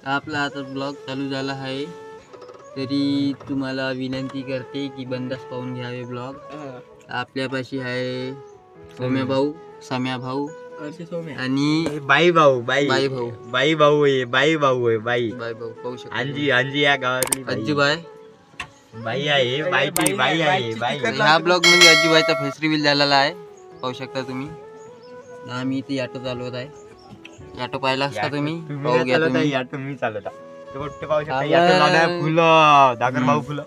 आपला आता ब्लॉग चालू झाला आहे, तरी तुम्हाला विनंती करते की बंदास पाहून घ्यावे ब्लॉग. आपल्यापाशी आहे सोम्या भाऊ, सम्या भाऊ आणि बाई भाऊ बाई भाऊ बाई भाऊ आहे बाई बाई भाऊ पाहू शकता. अंजी या गावातली आजीबाई बाई आहे बाईची बाई आहे बाई. ह्या ब्लॉग मध्ये आजीबाईचा फेस रिव्हील झालेला आहे, पाहू शकता तुम्ही. आम्ही इथे ऑटो चालवत आहे. ऑटो पाहिला असता तुम्ही, पाहू घ्या तुम्ही. मी चालवता पाहू शकता. फुलं दागर भाऊ फुलं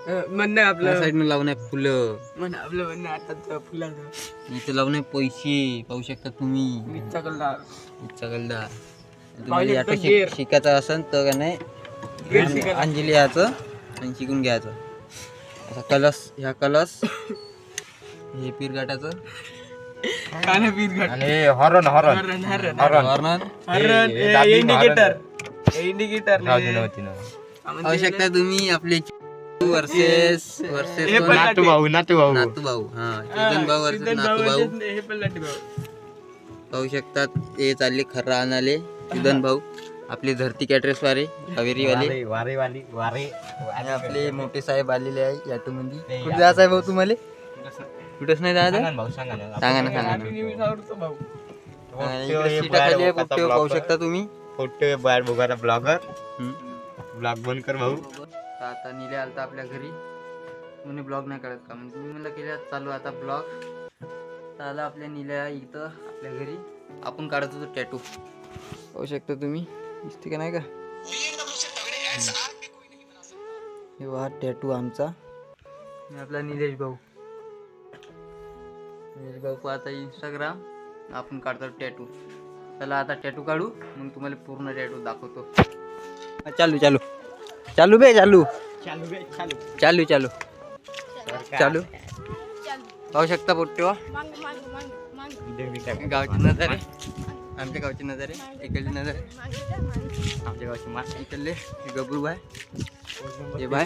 म्हणणं आपल्या साईडनं लावून आहे फुलं, आपलं म्हणणं आता फुलाचं इथे लावून आहे पैसे, पाहू शकता तुम्ही. वीजचा कलर इच्छा कलदा तुम्हाला ऑटो शिकायचं असेल तर का नाही अंजली याचं आणि शिकून घ्यायचं. असा कलस, ह्या कलस हे पीरघाटाचं आणि हॉर्न इंडिकेटर पाहू शकता तुम्ही. आपले वर्सेस नातू भाऊ नातू भाऊ, हा चेतन भाऊ वर्सेस नातू भाऊ. पाहू शकतात हे चालले खर्रा आणाले चेतन भाऊ. आपले धरती कॅटरेस वारे कावेरी वाले आणि आपले मोठे साहेब आलेले आहे ऑटो मध्ये. कुठे जायचं आहे भाऊ तुम्हाला? कुठेच नाही जायचं, भाऊ सांगा सांगा पाहू शकता तुम्ही. फोटो बाहेर बघा ब्लॉगर ब्लॉग बंद कर भाऊ. आता निले आलता आपल्या घरी, म्हणे ब्लॉग नाही करत का, म्हणजे मी म्हणलं केल्या चालू आता ब्लॉग. आला आपल्या निल्या इथं आपल्या घरी, आपण काढत होतो टॅटू. पाहू शकता तुम्ही, दिसते का नाही का हे वा टॅटू आमचा. आपला निलेश भाऊ आता इंस्टाग्राम, आपण काढतो टॅटू. चला आता टॅटू काढू, मग तुम्हाला पूर्ण टॅटू दाखवतो. चालू चालू चालू बे चालू चालू चालू चालू पाहू शकता पोट्टेवा. गावची नजर आहे, आमच्या गावची नजर आहे, इकडली नजर आहे आमच्या गावची मा. इकडले गबरू बाय, हे बाय,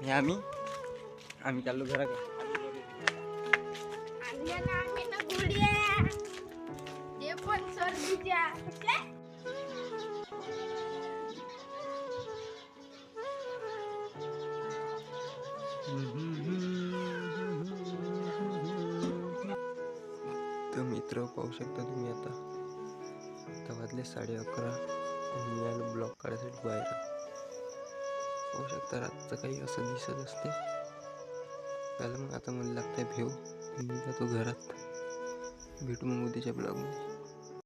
हे आम्ही चाललो घराकडे. तर मित्र पाहू शकता तुम्ही, आता वाजले 11:30. मी आलो ब्लॉग काढायसाठी बाहेर. पाहू शकता रातचं काही असं दिसत असते. त्याला मग आता मला लागतंय भेव, मी जातो घरात. भेटू मग उद्याच्या ब्लॉगमध्ये.